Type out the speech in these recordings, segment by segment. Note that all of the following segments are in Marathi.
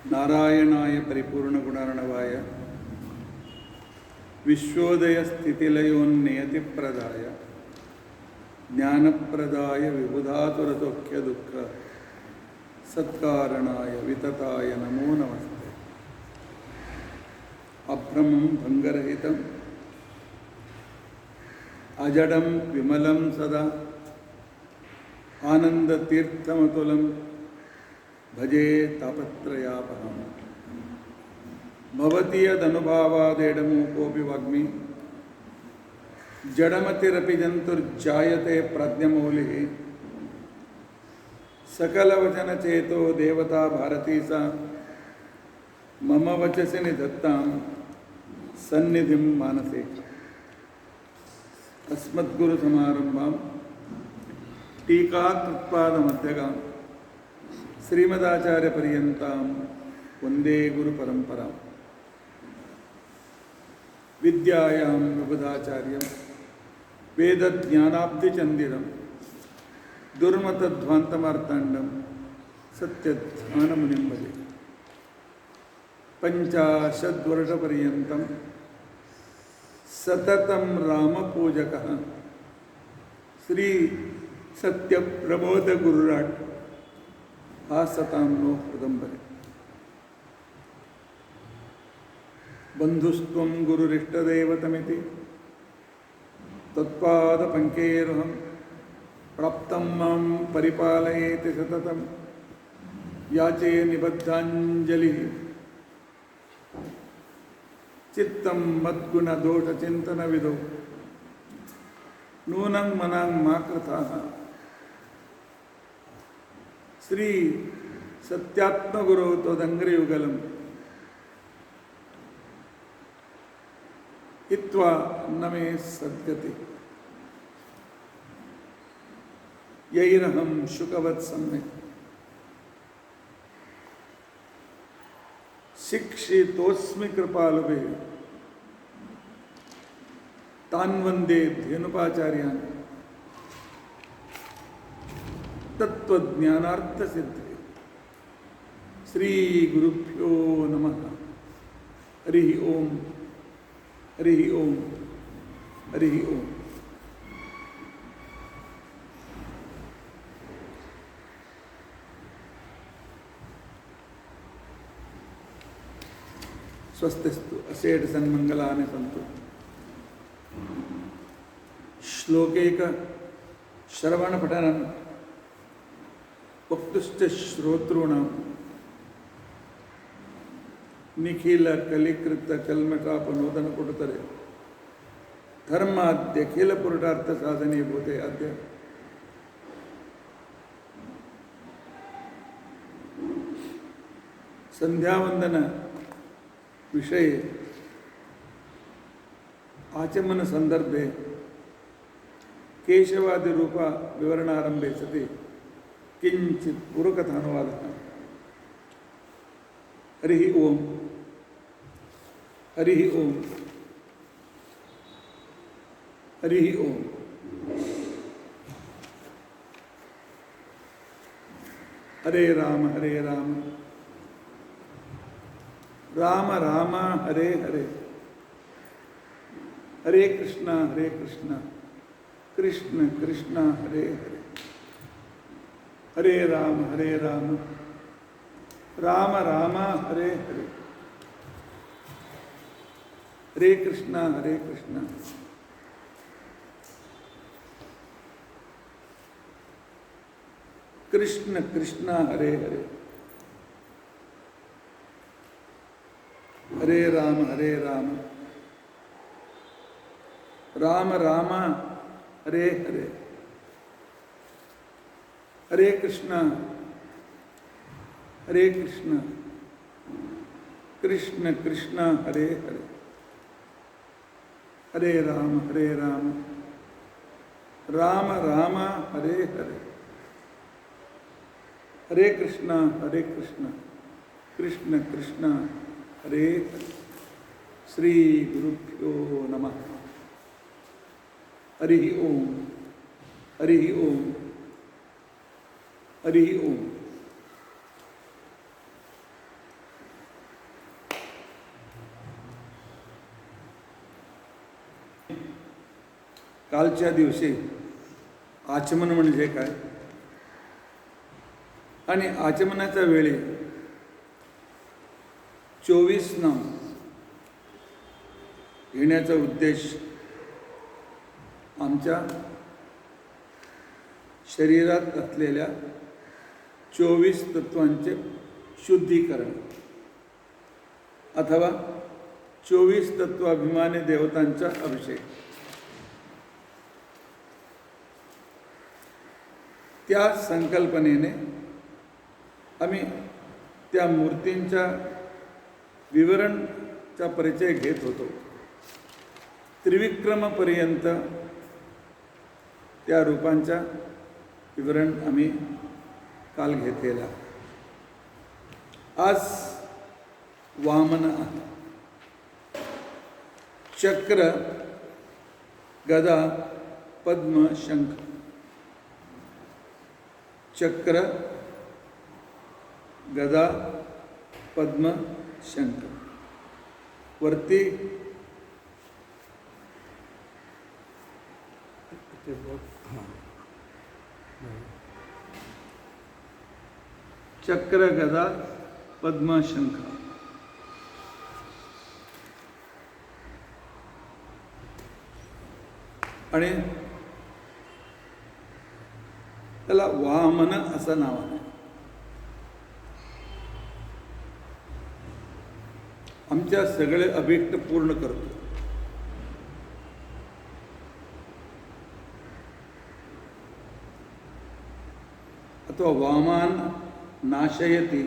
नारायणाय परिपूर्णगुणार्णवाय विश्वोदयस्थितिलयोन्नियतिप्रदाय ज्ञानप्रदाय विबुधातुरतोख्यदुःख सत्कारणाय वितताय नमो नमस्ते। अभ्रमं भंगरहितं अजडं विमलं सदा आनंदतीर्थमतुलं भजे तापत्रयापहम्। भवति यदनुभावादेडमूकोऽपि वाग्मी जडमतिरपि जन्तुर्जायते प्रज्ञमौलिः। सकलवचनचेतो देवता भारती सा मम वचसि निधत्तां सन्निधिं मानसे। अस्मद्गुरुसमारम्भां टीकाकृत्पादमध्यगां श्रीमदाचार्यपर्यन्तां वन्दे गुरुपरम्परां। विद्यायां विबुधाचार्यं वेदज्ञानाब्धिचन्दिरं दुर्मतध्वान्तमार्ताण्डं सत्यध्यानमुनिं भजे। 50 वर्षपर्यन्तं सततं रामपूजकः श्री सत्यप्रबोधगुरुराट आसतां नो हृदंबरे। बन्धुस्त्वं गुरुरिष्टदैवतमिति तत्पादपङ्केरुहं प्राप्तं मां परिपालयेति सततं याचे निबद्धाञ्जलिः। चित्तं मद्गुणदोषचिन्तनविदो नूनं मनां मा कृताः। श्री सत्यात्मगुरो त्वदङ्घ्रियुगलं हित्वा न मे सद्गति। यैरहं शुकवत् सम्यक् शिक्षितोऽस्मि कृपालुभिः तान् वन्दे धेनुपाचार्यान् तत्त्वज्ञानार्थसिद्धे। श्री गुरुभ्यो नमः। हरि ओम हरि ओम हरि ओम। स्वस्तिस्तु असेट सन्मंगलानि सन्तु। श्लोकेक श्रवणपठनं वक्तुश्च श्रोतॄणां निखिल कलिकृत कल्मषापनोदन कुटुतरे धर्माद्यखिल पुरुषार्थ साधने भूते अद्य संध्यावंदन विषये आचमन संदर्भे केशवादि रूप विवरणारंभे सति किंचित पूर्वकथानुवादः। हरि ओम हरि ओम हरि ओम। हरे राम राम राम हरे हरे, हरे कृष्णा कृष्ण कृष्ण हरे हरे, हरे राम राम राम हरे हरे, हरे कृष्णा कृष्ण कृष्ण हरे हरे, हरे राम राम राम हरे हरे, हरे कृष्णा कृष्ण कृष्ण हरे हरे, हरे राम राम राम हरे हरे, हरे कृष्णा कृष्ण कृष्ण हरे हरे। श्री गुरुभ्यो नमः। हरि ओम हरी ओम. कालच्या दिवशी आचमन म्हणजे काय आणि आचमनाच्या वेळी 24 नाम घेण्याचा उद्देश आमच्या शरीरात असलेल्या 24 तत्वांचे शुद्धीकरण अथवा 24 तत्वाभिमानी देवतांचा अभिषेक. त्या संकल्पनेने आम्ही त्या मूर्तींच्या विवरणचा परिचय घेत होतो. त्रिविक्रमपर्यंत त्या रूपांचा विवरण आम्ही काल घेतलेला. आज वामन आहे. चक्र, गदा, पद्म, शंख. चक्र, गदा, पद्म, शंख. वरती चक्र, गदा, पद्म, शंख. आणि त्याला वामन असं नाव आहे. आमच्या सगळे अभिष्ट पूर्ण करतो. अथवा वामान नाशयती.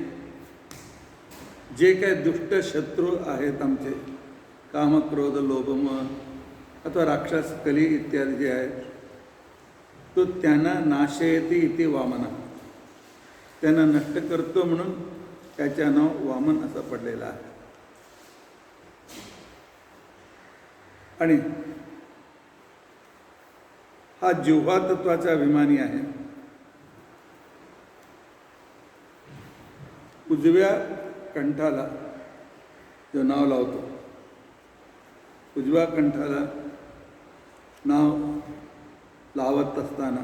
जे काही दुष्ट शत्रू आहेत आमचे, काम, क्रोध, लोभ, अथवा राक्षस, कली इत्यादी जे आहेत, तो त्यांना नाशयती इति वामना. त्यांना नष्ट करतो म्हणून त्याच्या नाव वामन असं पडलेलं आहे. आणि हा जिव्हा तत्वाचा अभिमानी आहे. उजव्या कंठाला जो नाव लावतो, उजव्या कंठाला नाव लावत असताना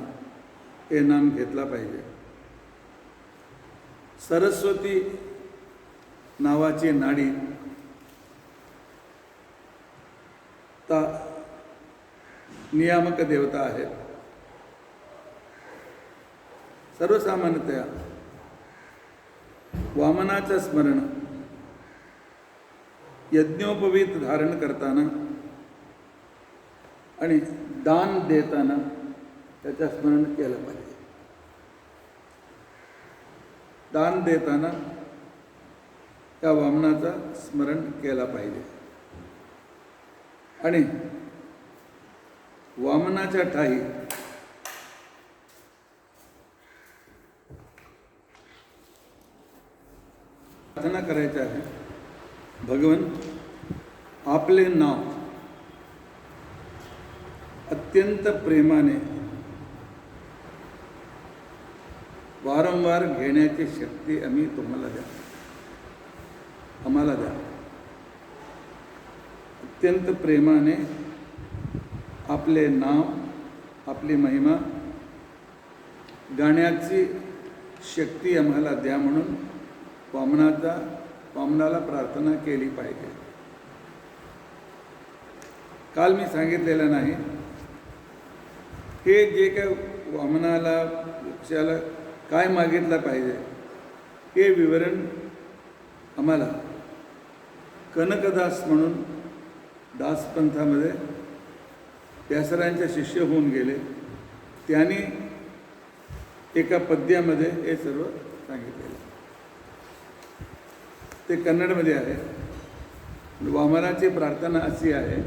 हे नाम घेतला पाहिजे. सरस्वती नावाची नाडी नियामक देवता आहे. सर्वसामान्यतया वामनाचं स्मरण यज्ञोपवीत धारण करताना आणि दान देताना त्याचं स्मरण केलं पाहिजे. दान देताना त्या वामनाचं स्मरण केलं पाहिजे. आणि वामनाच्या ठाई प्रार्थना करायचं आहे. भगवन, आपले नाव अत्यंत प्रेमाने वारंवार घेण्याची शक्ती तुम्हाला द्या, आम्हाला द्या. अत्यंत प्रेमाने आपले नाव, आपली महिमा गाण्याची शक्ती आम्हाला द्या म्हणून वामनाला प्रार्थना केली पाहिजे. काल मी सांगितलेलं नाही, हे जे काय वामनाला वृक्षाला काय मागितलं पाहिजे हे विवरण आम्हाला कनकदास म्हणून दासपंथामध्ये व्यासरांचे शिष्य होऊन गेले, त्यांनी एका पद्यामध्ये हे सर्व सांगितलेलं. ते कन्नडमध्ये आहे. वामनाची प्रार्थना अशी आहे.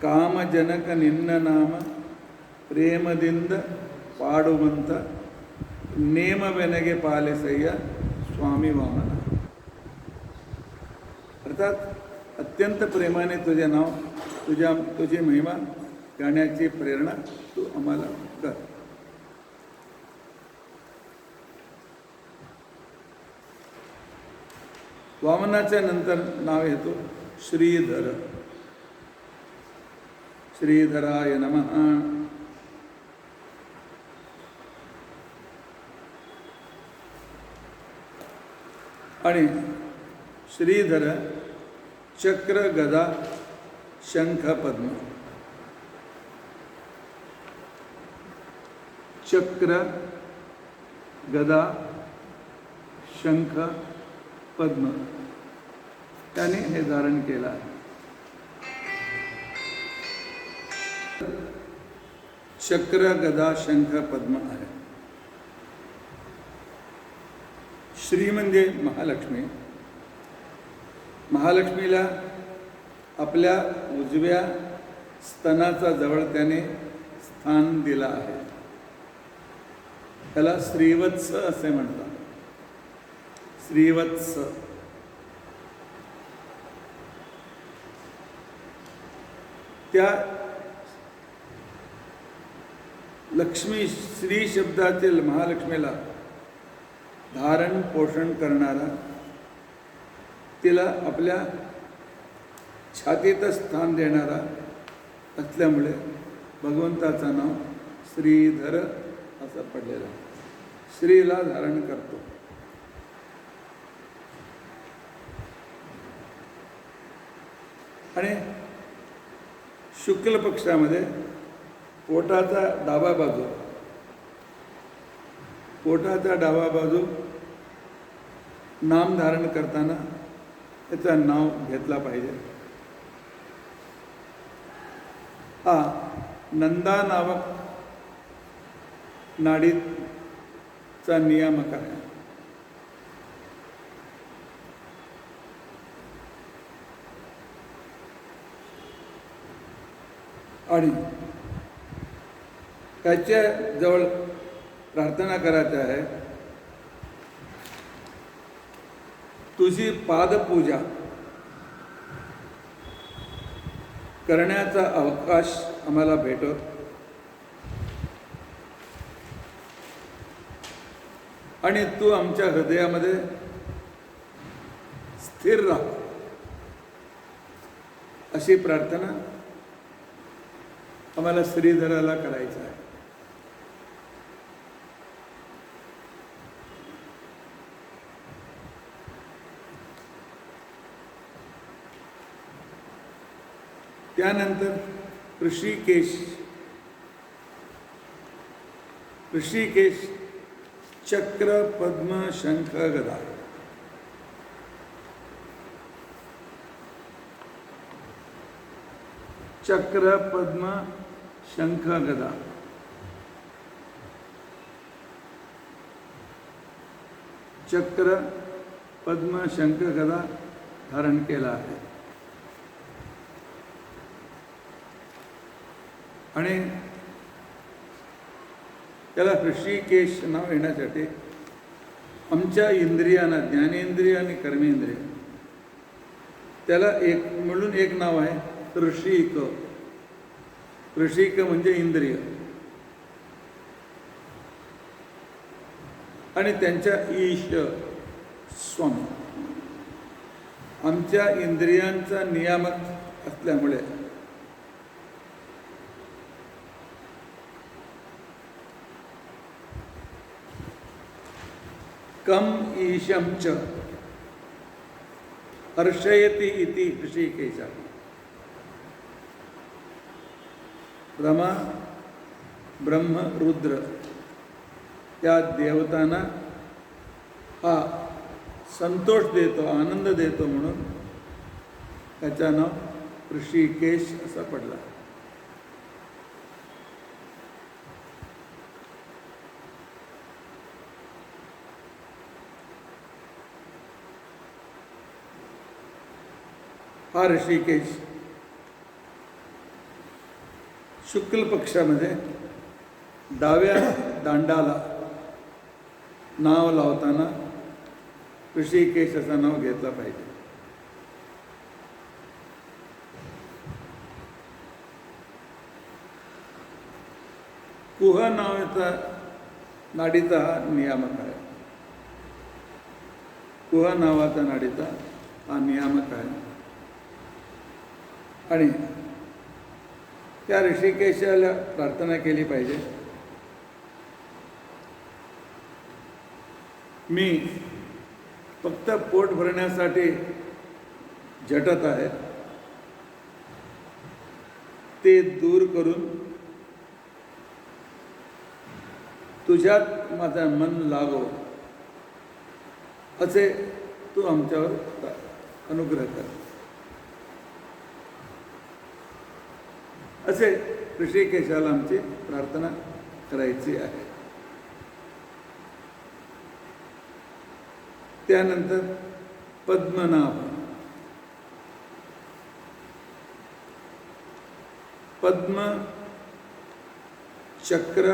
कामजनक निन्न नाम प्रेमदिंद पाडुವಂತ नेमವೆನಗೆ पालिसय्य स्वामी वामन. अर्थात अत्यंत प्रेमाने तुझे नाव, तुझी महिमा गाण्याची प्रेरणा तू आम्हाला कर. वामनाच्या नंतर नाव येतो श्रीधर. श्रीधराय नमः. आणि श्रीधर चक्र गदा शंख पद्म. चक्र गदा शंख पद्म त्याने हे धारण केलं आहे. चक्र गदा शंख पद्म आहे. श्री म्हणजे महालक्ष्मी. महालक्ष्मीला आपल्या उजव्या स्तनाचा जवळ त्याने स्थान दिलं आहे. त्याला श्रीवत्स असे म्हणतात. श्रीवत्स. त्या लक्ष्मी श्री शब्दातील महालक्ष्मीला धारण पोषण करणारा, तिला आपल्या छातीत स्थान देणारा असल्यामुळे भगवंताचं नाव श्रीधर असं पडलेलं आहे. श्रीला धारण करतो. आणि शुक्ल पक्षामध्ये पोटाचा डावा बाजू नाम धारण करताना त्याचं नाव घेतला पाहिजे. हा नंदा नावक नाडीचा नियामक आहे. आणि त्याच्या जवळ प्रार्थना करायची आहे. तुझी पादपूजा करण्याचा अवकाश आम्हाला भेटो. आणि तू आमच्या हृदयामध्ये स्थिर राह अशी प्रार्थना आम्हाला श्रीधराला करायचं आहे. त्यानंतर ऋषिकेश. ऋषिकेश चक्र पद्म शंख गदा. चक्र पद्म शंख गदा. चक्र पद्म शंख गदा धारण केला आहे. आणि त्याला ऋषिकेश नाव येण्यासाठी आमच्या इंद्रियांना, ज्ञानेंद्रिय आणि कर्मेंद्रिय, त्याला एक मिळून एक नाव आहे ऋषिक. ऋषिक म्हणजे इंद्रिय. आणि त्यांच्या ईश स्वामी. आमच्या इंद्रियांचा नियामक असल्यामुळे कम ईशम च हर्षयति इति ऋषिकेश. रमा ब्रह्म रुद्र त्या देवतांना हा संतोष देतो, आनंद देतो, म्हणून त्याचं नाव ऋषिकेश असं पडलं. हा ऋषिकेश शुक्ल पक्षामध्ये डाव्या दांडाला नाव लावताना ऋषिकेश असं नाव घेतलं पाहिजे. कुह नावाचा नाडीचा हा नियामक आहे. कुह नावाचा नाडीचा हा नियामक आहे. आणि त्या ऋषिकेशाला प्रार्थना केली पाहिजे. मी फक्त पोट भरण्यासाठी झटत आहे, ते दूर करून तुझ्यात माझं मन लागो, असे तू आमच्यावर अनुग्रह कर. असे ऋषिकेशाला आमची प्रार्थना करायची आहे. त्यानंतर पद्मनाभ. पद्म, चक्र,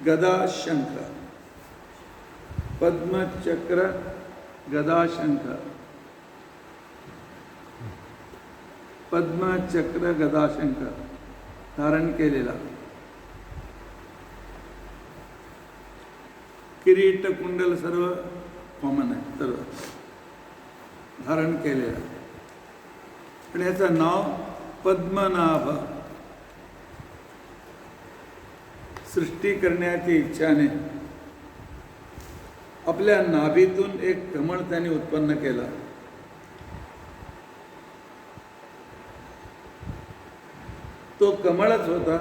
गदा, शंख. पद्म, चक्र, गदा, शंख. पद्म, चक्र, गदा, शंख धारण केलेला. किरीट, कुंडल सर्व कॉमन आहे, सर्व धारण केलेलं. आणि याचं नाव पद्मनाभ. सृष्टी करण्याची इच्छाने आपल्या नाभीतून एक कमळ त्याने उत्पन्न केला. तो कमळच होता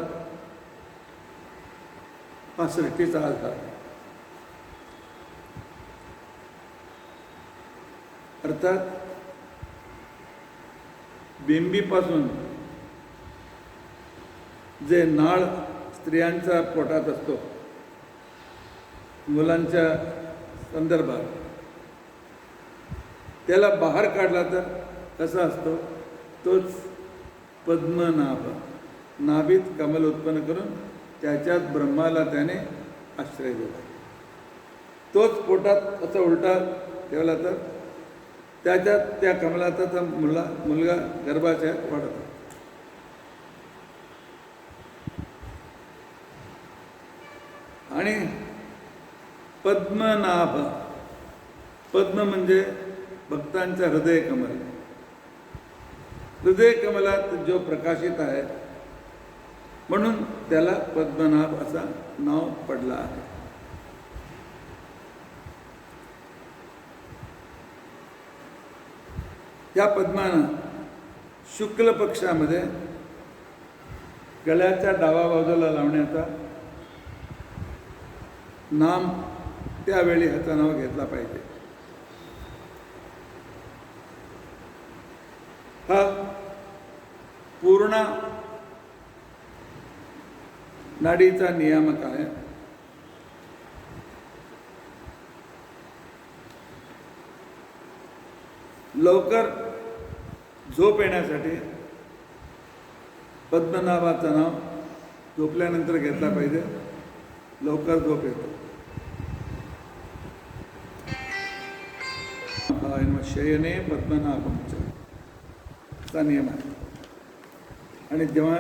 हा सृष्टीचा आधार. अर्थात बिंबीपासून जे नाळ स्त्रियांच्या पोटात असतो मुलांच्या संदर्भात, त्याला बाहेर काढला तर कसा असतो, तोच पद्मनाभ. नाभीत कमल उत्पन्न करून त्याच्यात ब्रह्माला त्याने आश्रय दिला. तोच पोटात असा उलटा ठेवला तर त्याच्यात त्या कमलाचा मुलगा गर्भाच्या वाढतो. आणि पद्मनाभ, पद्म म्हणजे भक्तांचा हृदय कमल. हृदय कमलात जो प्रकाशित आहे म्हणून त्याला पद्मनाभ असा नाव पडला आहे. या पद्मानं शुक्ल पक्षामध्ये गळ्याच्या डावा बाजूला लावण्याचा नाम त्यावेळी ह्याचं नाव घेतला पाहिजे. हा पूर्ण नाडीचा नियामक आहे. लवकर झोप येण्यासाठी पद्मनाभाचं नाव झोपल्यानंतर घेतला पाहिजे. लवकर झोप येतो. शयने पद्मनाभंच असा नियम आहे. आणि जेव्हा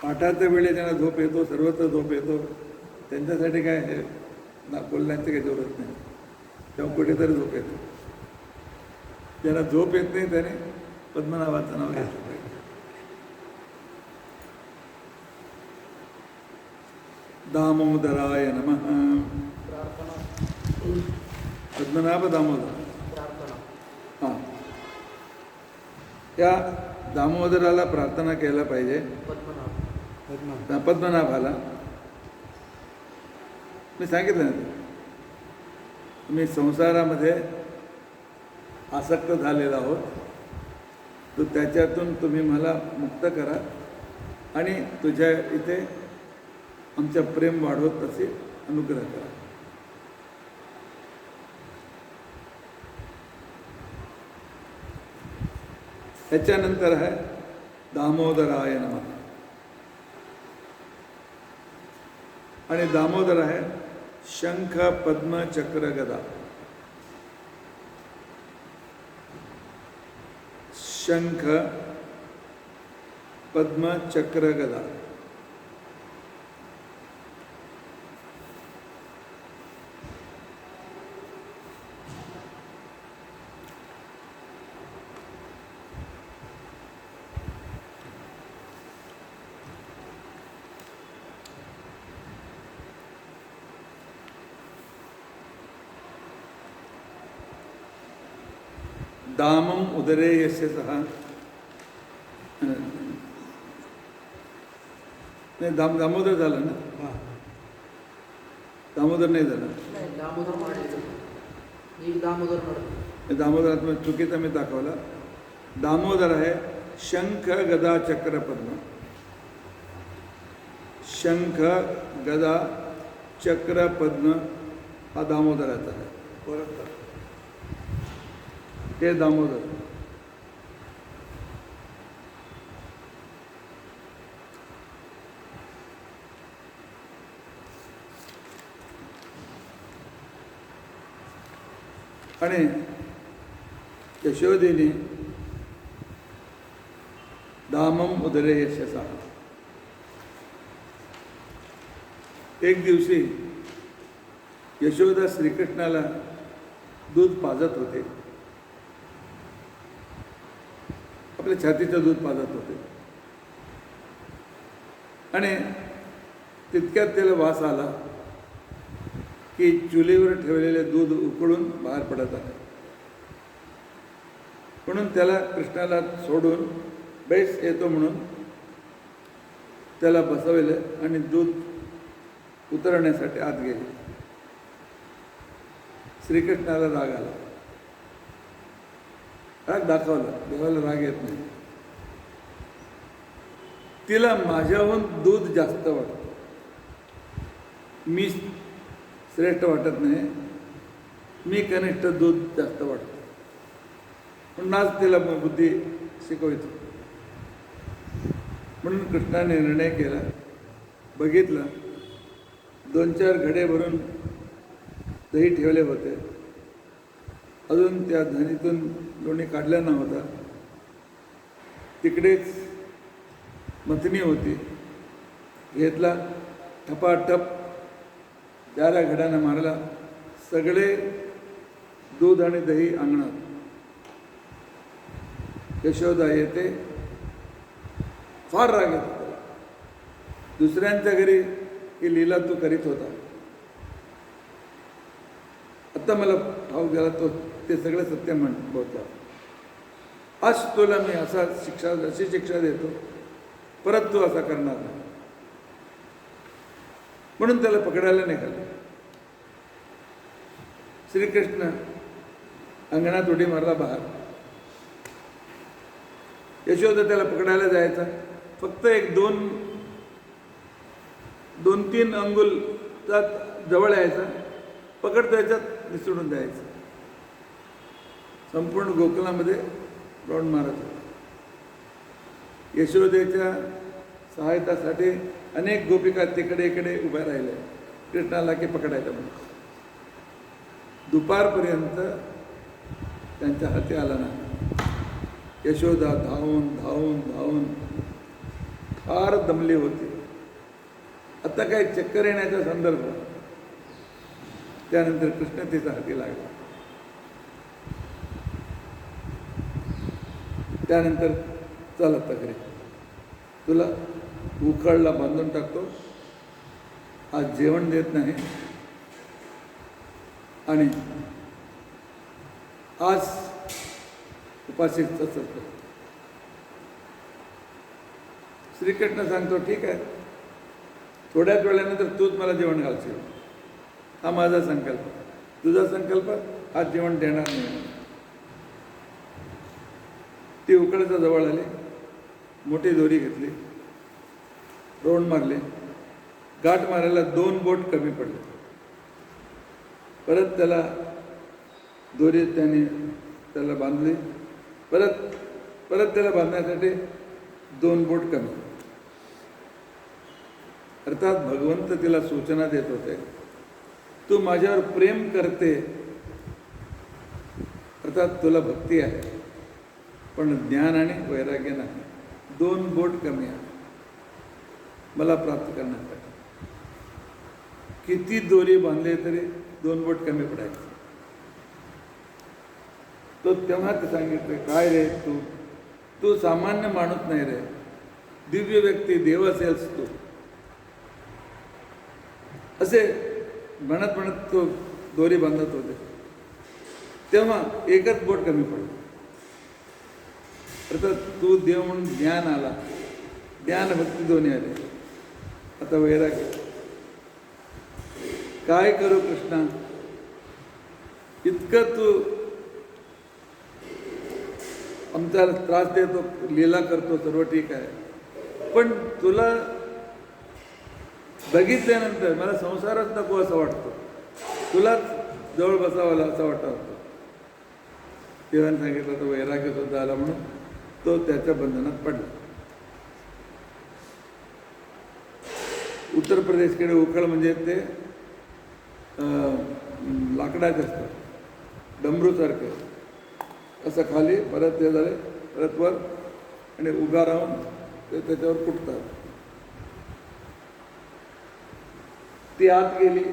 पाठाच्या वेळी ज्यांना झोप येतो, सर्वत्र झोप येतो, त्यांच्यासाठी काय हे बोलण्याची काही जरूरत नाही. तेव्हा कुठेतरी झोप येतो. ज्यांना झोप येत नाही त्याने पद्मनाभाचं नाव घेतलं पाहिजे. दामोदराय नमः. पद्मनाभ दामोदर. हां, त्या दामोदराला प्रार्थना केला पाहिजे. पद्मनाभाला मी सांगितलं ना, तुम्ही संसारामध्ये आसक्त झालेला आहोत, तर त्याच्यातून तुम्ही मला मुक्त करा आणि तुझ्या इथे आमच्या प्रेम वाढवत तसे अनुग्रह करा. त्याच्यानंतर आहे दामोदराय नमः. आणि दामोदर आहे शंख, पद्म, चक्र, गदा. शंख, पद्म, चक्र, गदा. दामम उदरे यशसः नाही दामोदर झालं ना, दामोदर नाही झालं, दामोदरात मी चुकीचा मी दाखवला. दामोदर आहे शंख गदा चक्र पद्म, शंख गदा चक्र पद्म हा दामोदराचा आहे. ते दामोदर. आणि यशोदेने दामम उदरे यशसा. एक दिवशी यशोदा श्रीकृष्णाला दूध पाजत होते, आपल्या छातीचं दूध पाजत होते. आणि तितक्यात त्याला वास आला की चुलीवर ठेवलेले दूध उकळून बाहेर पडत आहे. म्हणून त्याला कृष्णाला सोडून बैस येतो म्हणून त्याला बसवलं आणि दूध उतरवण्यासाठी आत गेले. श्रीकृष्णाला राग आला, राग दाखवला. देवाला राग येत नाही. तिला माझ्याहून दूध जास्त वाटतं, मी श्रेष्ठ वाटत नाही, मी कनिष्ठ दूध जास्त वाटतं. म्हणून आज तिला बुद्धी शिकवायची. म्हणून कृष्णाने निर्णय केला, बघितलं 2-4 घडे भरून दही ठेवले होते, अजून त्या धनीतून लोणी काढल्या नव्हता. तिकडेच मथनी होती, घेतला, ठपाठप 4 घड्यानं मारला. सगळे दूध आणि दही अंगणात. यशोदा येते, फार राग येतो त्याला. दुसऱ्यांच्या घरी ही लीला तू करीत होता, आता मला ठाऊक झाला तो ते सगळं सत्य बोलतो. आज तुला मी अशी शिक्षा देतो, परत तू असा करणार नाही. म्हणून त्याला पकडायला निघाले. श्रीकृष्ण अंगणात उडी मारला बाहेर. यशोदा त्याला पकडायला जायचा, फक्त एक 2-3 अंगुलचा जवळ यायचा, पकडतो याच्यात निसडून द्यायचं. संपूर्ण गोकुलामध्ये राऊंड मारत होता. यशोदेच्या सहायतासाठी अनेक गोपिका तिकडे इकडे उभ्या राहिल्या, कृष्णाला की पकडायला म्हणून. दुपारपर्यंत त्यांच्या हाती आला नाही. यशोदा धावून धावून धावून फार दमली होती. आता काय चक्कर येण्याचा संदर्भ. त्यानंतर कृष्ण तिचा हाती लागला. त्यानंतर चल आता घरी, तुला उखळला बांधून टाकतो, आज जेवण देत नाही आणि आज उपाशीच असतो. श्रीकृष्ण सांगतो, ठीक आहे, थोड्याच वेळानंतर तूच मला जेवण घालशील, हा माझा संकल्प. तुझा संकल्प आज जेवण देणार नाही. ती उकळीच्या जवळ आली, मोठी दोरी घेतली, रोंड मारले. गाठ मारायला 2 बोट कमी पडले. परत त्याला दोरी त्याला बांधली. परत त्याला बांधण्यासाठी 2 बोट कमी. अर्थात भगवंत तिला सूचना देत होते, तू माझ्यावर प्रेम करते, अर्थात तुला भक्ती आहे, पण ज्ञान आणि वैराग्य नाही. 2 बोट कमी आहे मला प्राप्त करण्यासाठी. किती दोरी बांधले तरी 2 बोट कमी पडायचे. तो तेव्हा ते सांगितलं, काय रे तू सामान्य माणूस नाही रे, दिव्य व्यक्ती, देव असेलस तू. असे म्हणत तो दोरी बांधत होते. तेव्हा एकच बोट कमी पडलं. अर्थात तू देव म्हणून ज्ञान आला, ज्ञान भक्ती दोन्ही आले. आता वैराग्य. काय करू कृष्णा, इतकं तू आमचा त्रास देतो, लीला करतो, सर्व ठीक आहे, पण तुला बघितल्यानंतर मला संसारच नको असं वाटतं, तुलाच जवळ बसावं असं वाटतं. देवाने सांगितलं तो वैराग्य सुद्धा आला म्हणून तो त्याच्या बंधनात पडला. उत्तर प्रदेशकडे उखळ म्हणजे ते लाकडाचे असतात, डमरूसारखे, असं खाली परत ते झाले, परत वर, आणि उभा राहून ते त्याच्यावर कुटतात. ती आत गेली,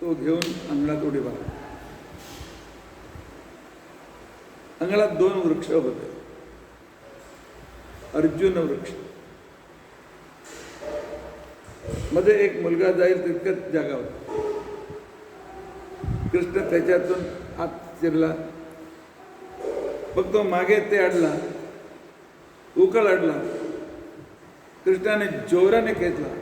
तो घेऊन अंगणात उडी मारला. अंगणात 2 वृक्ष होते, अर्जुन वृक्ष. मध्ये एक मुलगा जाईल तितकंच जागा होती. कृष्ण त्याच्यातून आत शिरला, मग तो मागे ते अडला, उकळ अडला. कृष्णाने जोराने खेचला.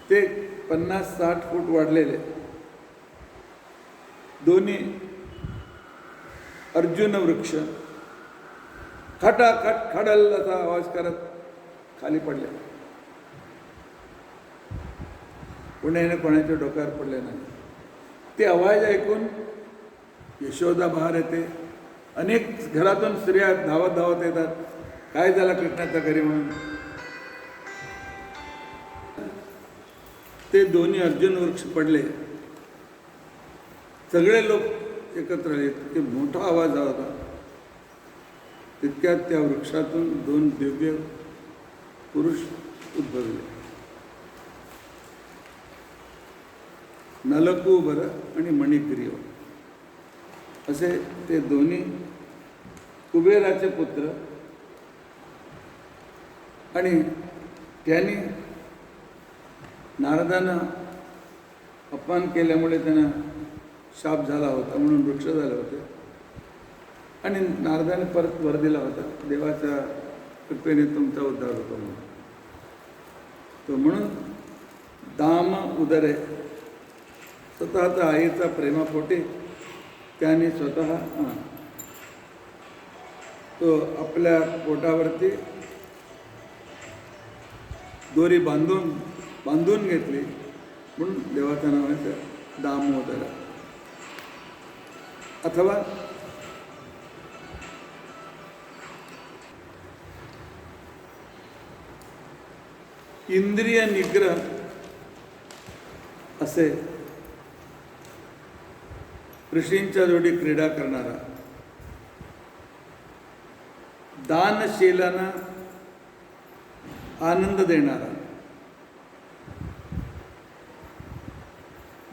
ते 50-60 फूट वाढलेले दोन्ही अर्जुन वृक्ष खटाखट खडल असा आवाज करत खाली पडले. पुण्याने कोणाच्या डोक्यावर पडले नाही. ते आवाज ऐकून यशोदा बाहेर येते. अनेक घरातून स्त्रिया धावत धावत येतात, काय झालं कृष्णाच्या घरी म्हणून. ते दोन्ही अर्जुन वृक्ष पडले. सगळे लोक एकत्र आले. ते मोठा आवाज होता. तितक्यात त्या वृक्षातून 2 दिव्य पुरुष उद्भवले. नलकूबर आणि मणिग्रीव असे ते दोन्ही कुबेराचे पुत्र. आणि त्यांनी नारदांना अपमान केल्यामुळे त्यांना शाप झाला होता म्हणून वृक्ष झाले होते. आणि नारदाने परत वर दिला होता, देवाच्या कृपेने तुमचा उद्धार होतो म्हणून. तो म्हणून दाम उदरे, स्वतःचा आईचा प्रेमापोटी त्याने स्वतः तो आपल्या पोटावरती दोरी बांधून घेतली म्हणून देवाच्या नावाचं दामोदर. अथवा इंद्रिय निग्रह असे ऋषींच्या जोडी क्रीडा करणारा, दानशीलांना आनंद देणारा,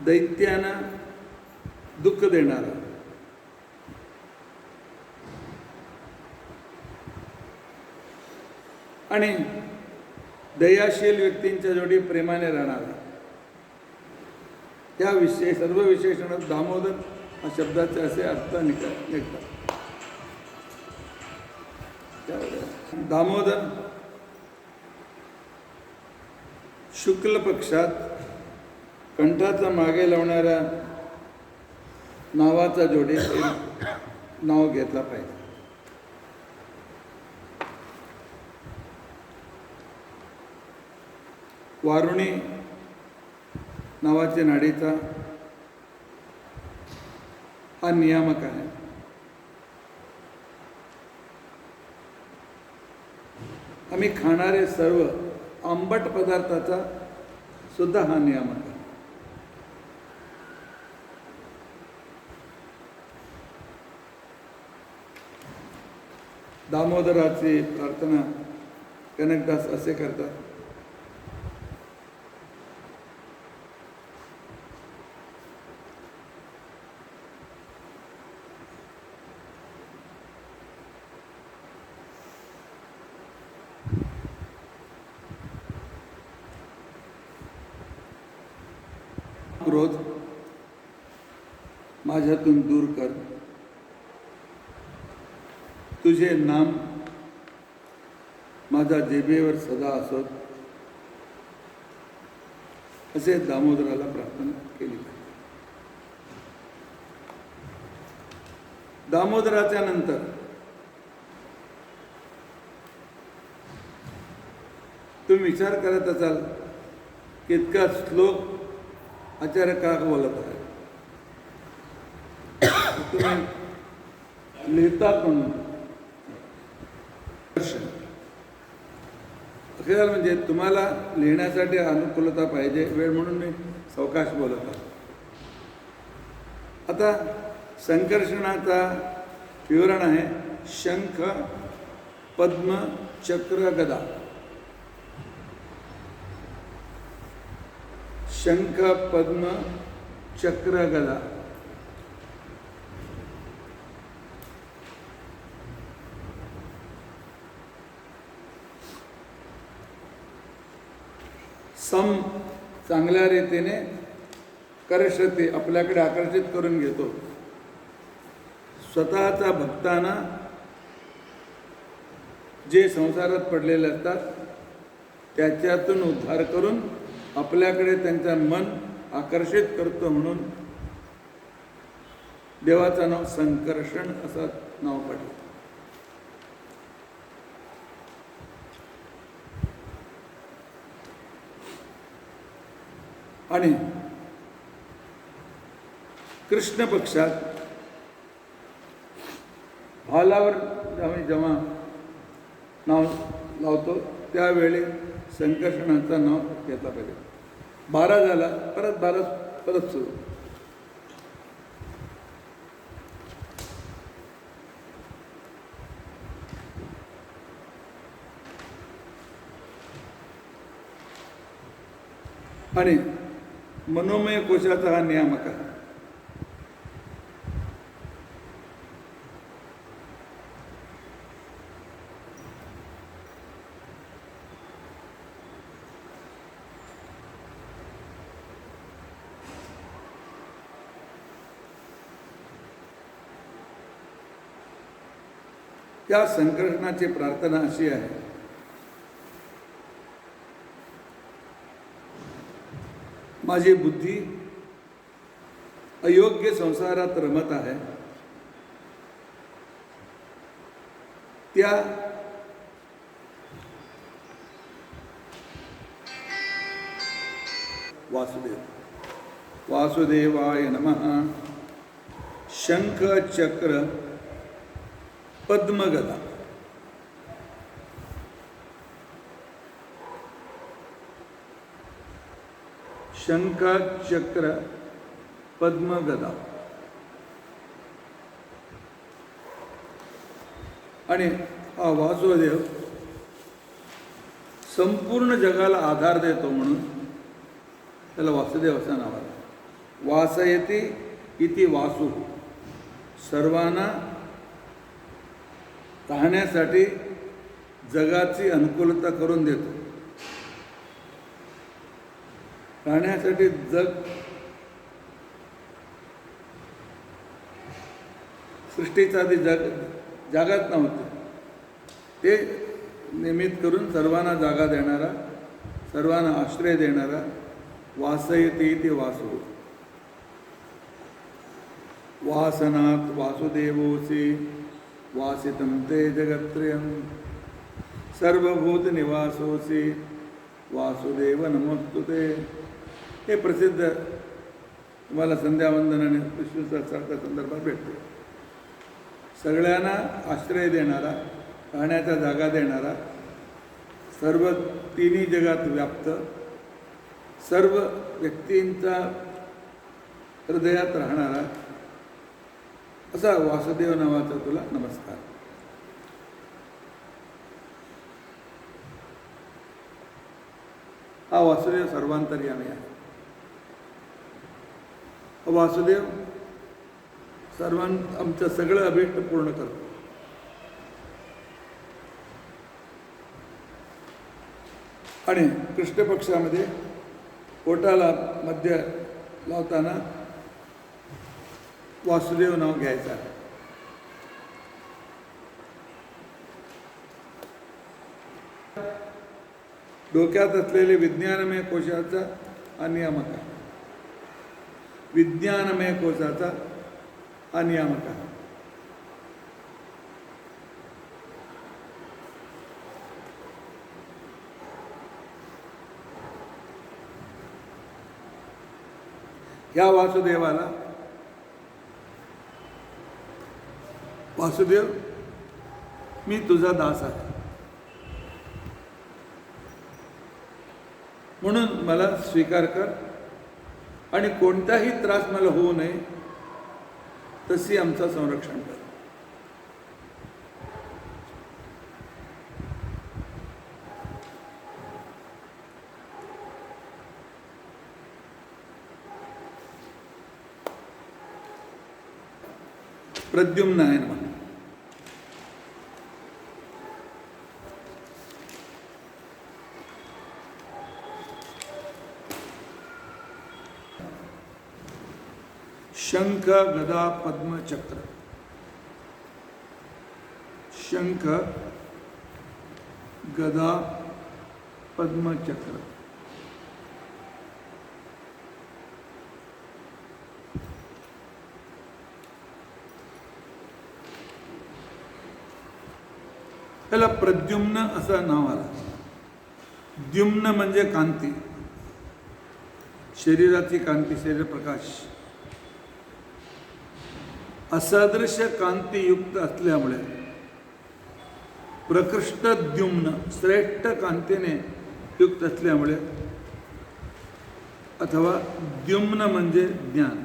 दैत्यांना दुःख देणारा, आणि दयाशील व्यक्तींच्या जोडी प्रेमाने राहणारा. त्या सर्व विशेषणात दामोदर हा शब्दाचे असे अर्थ निघतात. दामोदर शुक्ल पक्षात कंठाचा मागे लावणाऱ्या नावाचा जोडी नाव घेतला पाहिजे. वारुणी नावाचे नाडीचा हा नियामक आहे. आम्ही खाणारे सर्व आंबट पदार्थाचा सुद्धा हा नियामक आहे. दामोदराची प्रार्थना कनकदास असे करतात. क्रोध माझ्यातून दूर कर, तुझे नाम माझा जिभेवर सदा असोत, असे दामोदराला प्रार्थना केली. दामोदराच्या नंतर तुम्ही विचार करत असाल की इतका श्लोक आचार्य का बोलत आहे. तुम्ही लिहितात म्हणून अखेर म्हणजे तुम्हाला लिहिण्यासाठी अनुकूलता पाहिजे, वेळ म्हणून मी सावकाश बोलत आहे. आता संकर्षणाचा विवरण आहे शंख पद्म चक्र गदा. शंख पद्म चक्र गदा. सम चांगल्या रीतीने कर्षते आपल्याकडे आकर्षित करून घेतो. स्वतःचा भक्तांना जे संसारात पडलेले असतात त्याच्यातून उद्धार करून आपल्याकडे त्यांचं मन आकर्षित करतो, म्हणून देवाचं नाव संकर्षण असं नाव पडलं. आणि कृष्ण पक्षात भालावर आम्ही जेव्हा नाव लावतो त्यावेळी संकर्षणाचं नाव घेतला पाहिजे. 12 झाला, परत सुरू. आणि मनोमय कोशाचा हा नियामक आहे. त्या संकर्षणाची प्रार्थना अशी आहे, माझी बुद्धी अयोग्य संसारात रमत आहे, त्या वासुदेवाय नमः. शंख चक्र पद्मगदा. शंख चक्र पद्मगदा. आणि हा वासुदेव संपूर्ण जगाला आधार देतो म्हणून त्याला वासुदेव असं नाव आहे. वासयती इति वासु. सर्वांना राहण्यासाठी जगाची अनुकूलता करून देतो. राहण्यासाठी सृष्टीचा आधी जागाच नव्हती, ते निमित्त करून सर्वांना जागा देणारा, सर्वांना आश्रय देणारा वासयती ते वासु. वासनात वासुदेवोसी वासितं ते जगत्त्रयं सर्वभूत निवासोसी वासुदेव नमोस्तुते. हे प्रसिद्ध तुम्हाला संध्यावंदन आणि विष्णू सहस्त्राच्या संदर्भात भेटते. सगळ्यांना आश्रय देणारा, राहण्याच्या जागा देणारा, सर्व तिन्ही जगात व्याप्त, सर्व व्यक्तींचा हृदयात राहणारा असा वासुदेव नावाचा तुला नमस्कार. हा वासुदेव सर्वांतर्यामी आहे. वासुदेव आमचं सगळं अभिष्ट पूर्ण करतो. आणि कृष्ण पक्षामध्ये पोटाला मध्य लावताना वासुदेव नाव घ्यायचं आहे. डोक्यात असलेले विज्ञानमय कोशाचा अनियामक आहे. विज्ञानमय कोशाचा अनियामक आहे. या वासुदेवाला वासुदेव मी तुझा दास आहे म्हणून मला स्वीकार कर आणि कोणताही त्रास मला होऊ नये तशी आमचं संरक्षण कर. प्रद्युम्न आहे ना. शंख गदा पद्म चक्र. शंख गदा पद्म चक्र. त्याला प्रद्युम्न असं नाव आलं. द्युम्न म्हणजे कांती, शरीराची कांती, शरीर प्रकाश. असदृश्य कांतीयुक्त असल्यामुळे प्रकृष्ट द्युम्न, श्रेष्ठ कांतीने युक्त असल्यामुळे, अथवा द्युम्न म्हणजे ज्ञान,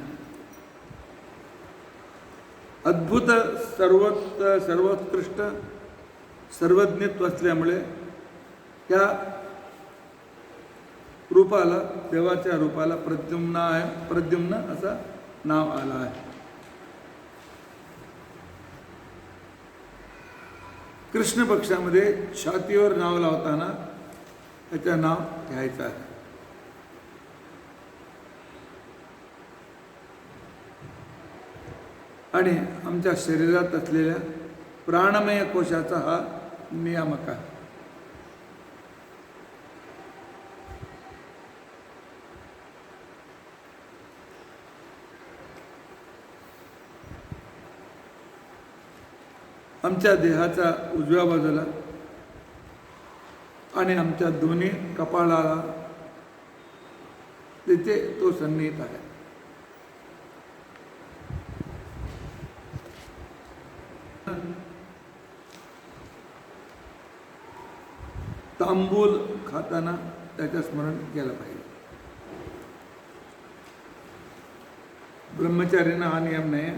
अद्भुत सर्वोत्कृष्ट सर्वज्ञत्व असल्यामुळे त्या रूपाला, देवाच्या रूपाला प्रद्युम्न असं नाव आलं आहे. कृष्ण पक्षामध्ये छातीवर नाव लावताना त्याचं नाव घ्यायचं आहे. आणि आमच्या शरीरात असलेल्या प्राणमय कोशाचा हा नियामक आहे. आमच्या देहाच्या उजव्या बाजूला आणि आमच्या दोन्ही कपाळाला तिथे तो सन्निहित आहे. तांबूल खाताना त्याचं स्मरण केलं पाहिजे. ब्रह्मचार्यांना हा नियम नाही,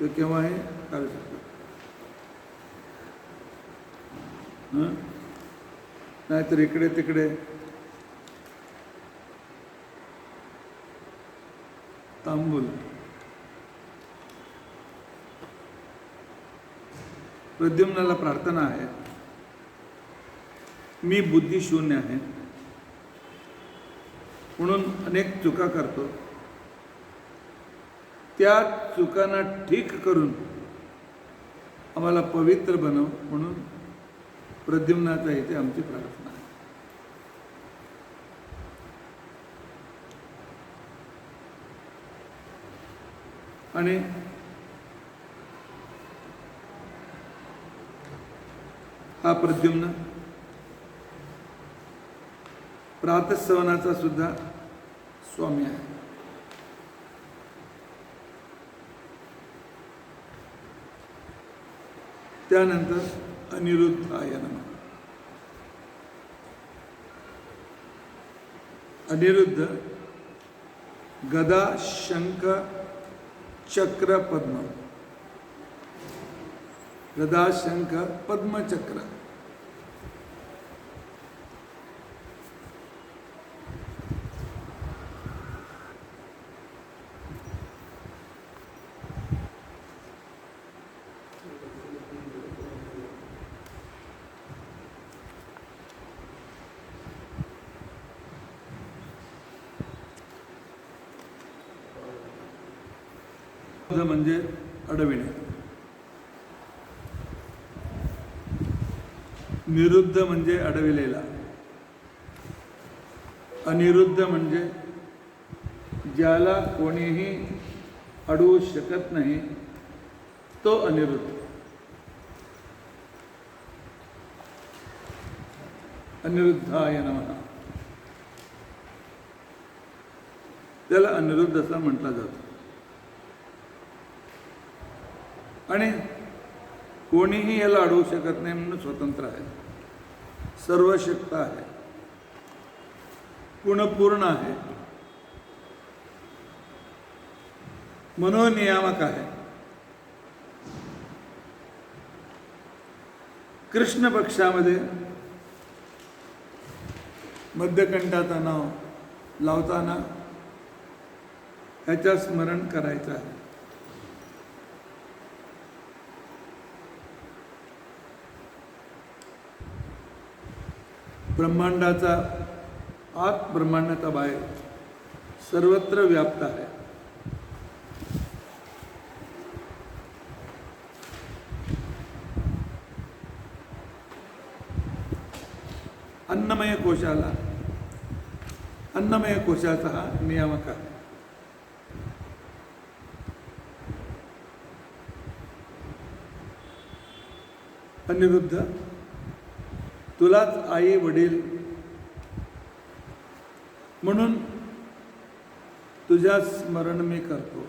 तो केव्हाही करू शकतो. नाहीतर इकडे तिकडे तांबूल. प्रद्युम्नाला प्रार्थना आहे, मी बुद्धिशून्य आहे म्हणून अनेक चुका करतो. त्या चुकांना ठीक करून आम्हाला पवित्र बनव म्हणून प्रद्युम्नाचा इथे आमची प्रार्थना आहे. आणि हा प्रद्युम्न प्रातःसवनाचा सुद्धा स्वामी आहे. त्यानंतर अनिरुद्धाय नमः. अनिरुद्ध गदा शंख चक्र पद्म. गदा शंख पद्म चक्र. म्हणजे अडविणे. निरुद्ध म्हणजे अडविलेला. अनिरुद्ध म्हणजे ज्याला कोणीही अडवू शकत नाही तो अनिरुद्ध. अनिरुद्धाय नमः. त्याला अनिरुद्ध असं म्हटलं जातं. आणि कोणीही याला अडवू शकत नाही म्हणून स्वतंत्र आहे, सर्वशक्त आहे, गुणपूर्ण आहे, मनोनियामक आहे. कृष्ण पक्षामध्ये मध्यकंठाचं नाव लावताना ह्याचं स्मरण करायचं आहे. ब्रह्मांडाचा आत, ब्रह्मांडाचा बाहेर सर्वत्र व्याप्त आहे. अन्नमय कोशाला, अन्नमय कोशाचा हा नियामक आहे. अनिरुद्ध, तुलाच आई वडील म्हणून तुझ्या स्मरण मी करतो.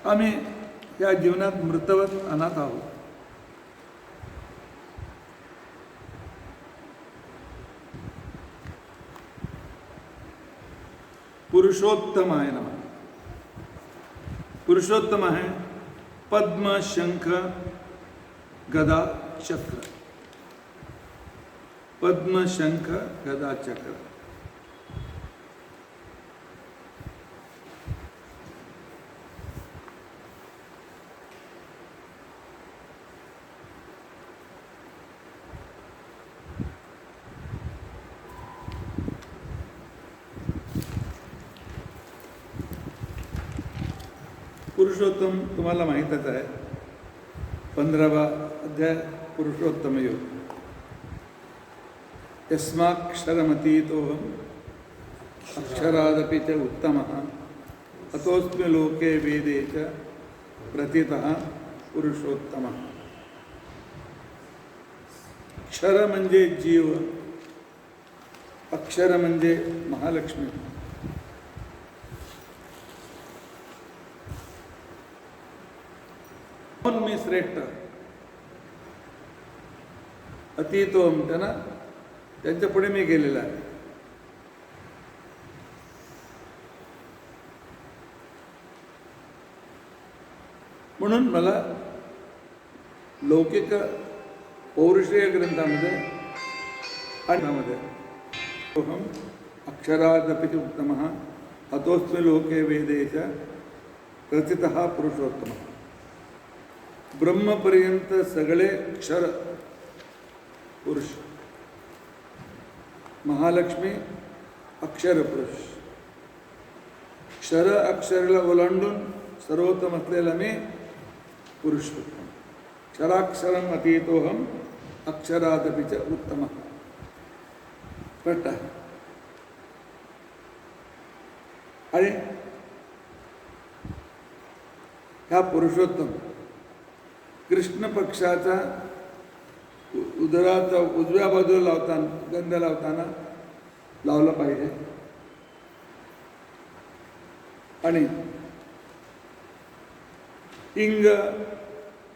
आम्ही या जीवनात मृतवत अनाथ आहोत. पुरुषोत्तम आहे ना, पुरुषोत्तम आहे. पद्म, शंख, गदा, चक्र. पद्म, शंख, गदा, चक्र. पुरुषोत्तम तुम्हाला माहीतच आहे. 15वा अध्याय पुरुषोत्तम योग. यस्माक्षरमतीतोऽहम् अक्षरादपि च उत्तमः अतोऽस्मि लोके वेदे च प्रथितः पुरुषोत्तमः. क्षर म्हणजे जीव, अक्षर म्हणजे महालक्ष्मी. मी श्रेष्ठ, अतीतोम, त्यांना त्यांच्या पुढे मी गेलेला आहे. म्हणून मला लौकिक पौरुषीय ग्रंथामध्ये अहम अक्षरादपि उत्तमः अतोऽस्मि लोके वेदे च प्रथितः पुरुषोत्तमः. ब्रह्मपर्यंत सगळे क्षर पुरुष, महालक्ष्मी अक्षर पुरुष. क्षर अक्षरला ओलांडून सर्वोत्तम असलेला मी पुरुषोत्तम. क्षराक्षरम अतीतोहम अक्षरादपि च उत्तमः. स्पष्ट आहे. आणि ह्या पुरुषोत्तम कृष्ण पक्षाचा उदराचा उजव्या बाजूला लावताना, गंध लावताना लावला पाहिजे. आणि हिंग,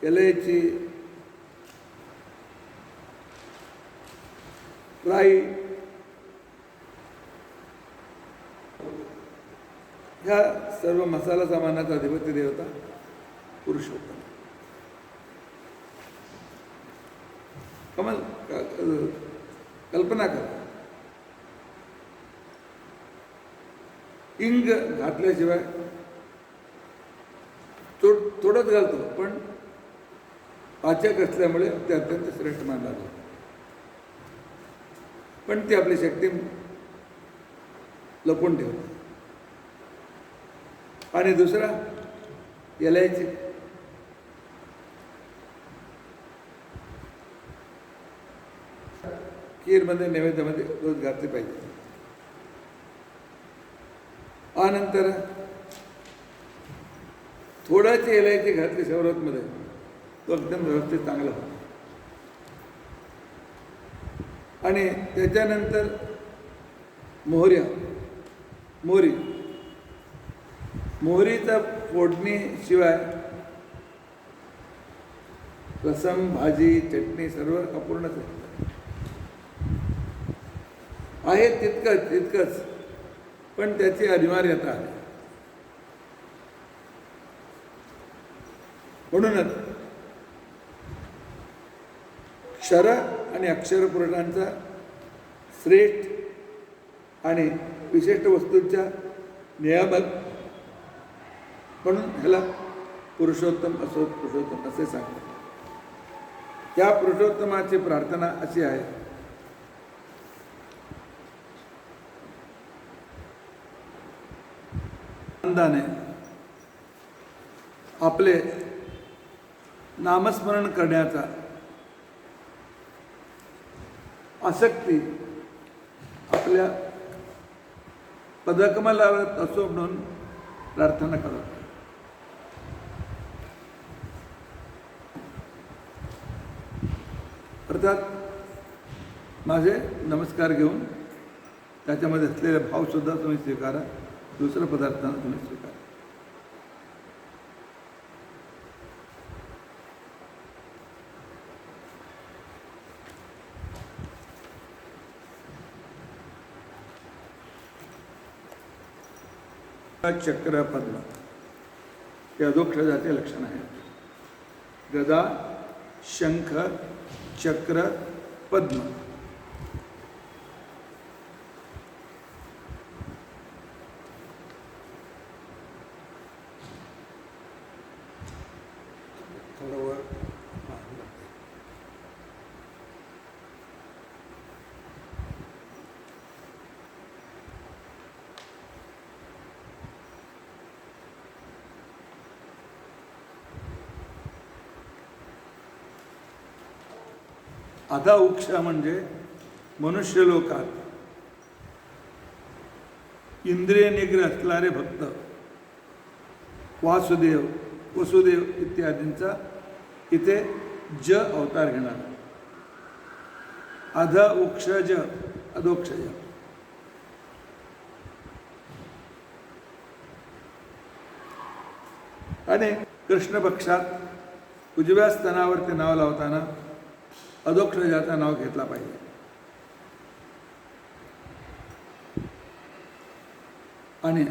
एलायची, राई ह्या सर्व मसाला सामानाचा अधिपती देवता पुरुषोत्तम. कमाल कल्पना करा. हिंग घातल्याशिवाय थोडंच घालतो, पण पाचक असल्यामुळे ते अत्यंत श्रेष्ठ मानला जातो. पण ती आपली शक्ती लपवून ठेवते. आणि दुसरा एलायची. खीरमध्ये नैवेद्यामध्ये रोज घातली पाहिजे. त्यानंतर थोड्याची इलायची घातली सर्वतमध्ये तो एकदम व्यवस्थित चांगला होतो. आणि त्याच्यानंतर मोहरीचा फोडणीशिवाय रसम, भाजी, चटणी सर्व अपूर्णच आहे. तितकंच पण त्याची अनिवार्यता आहे. म्हणूनच क्षर आणि अक्षर पुराणांचा श्रेष्ठ आणि विशिष्ट वस्तूंच्या नियामक म्हणून ह्याला पुरुषोत्तम असे सांगतात. त्या पुरुषोत्तमाची प्रार्थना अशी आहे, आनंदाने आपले नामस्मरण करण्याचा आसक्ती आपल्या पदकमलावर असो म्हणून प्रार्थना करत. अर्थात माझे नमस्कार घेऊन त्याच्यामध्ये असलेले भावसुद्धा तुम्ही स्वीकारा, दुसऱ्या पदार्थांना तुम्ही स्वीकारा. चक्र पद्म हे अधोक्षजाचे लक्षण आहे. गदा, शंख, चक्र, पद्म आधा उक्षा म्हणजे मनुष्य लोकात इंद्रिय निग्रह असणारे भक्त वासुदेव, वसुदेव इत्यादींचा इथे ज अवतार घेणार. अध उक्षज, अधोक्षज. आणि कृष्ण पक्षात उजव्या स्तनावरती नाव लावताना अधोक्षजाचं नाव घेतला पाहिजे. आणि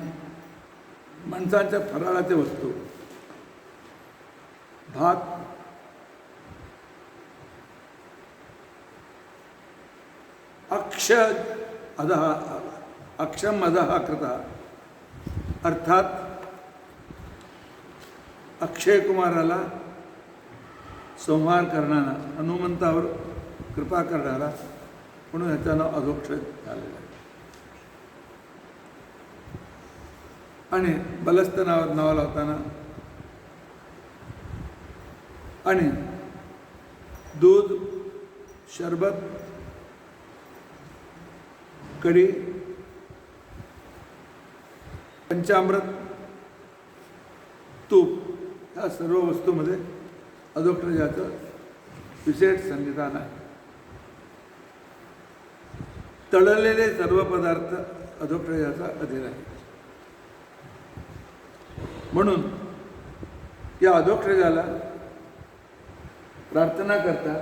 माणसांच्या फराळाच्या वस्तू भात, अक्षम अधः कृता अर्थात अक्षय कुमाराला संहार करणारा, हनुमंतावर कृपा करणारा म्हणून ह्याचं नाव अधोक्षज झालेलं आहे. आणि बलस्थ नाव लावताना आणि दूध, शरबत, कढी, पंचामृत, तूप ह्या सर्व वस्तूमध्ये अधोक्षजाचं विशेष संविधान आहे. तळलेले सर्व पदार्थ अधोक्षजाचा अधीन आहे. म्हणून या अधोक्षजाला प्रार्थना करता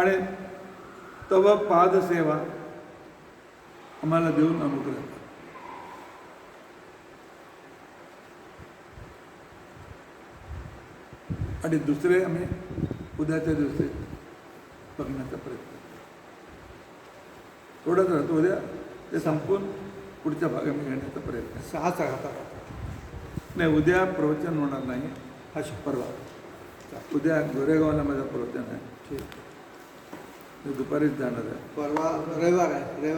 आणि तव पादसेवा आम्हाला देऊन अनुग्रह. आणि दुसरे आम्ही उद्याच्या दिवशी बघण्याचा प्रयत्न थोडंच राहतो. उद्या ते संपून पुढच्या भागामध्ये घेण्याचा प्रयत्न. 6 राहता नाही, उद्या प्रवचन होणार नाही. हा परवा उद्या गोरेगावला माझं प्रवचन आहे. ठीक. दुपारीच जाणार आहे. परवा रविवार आहे.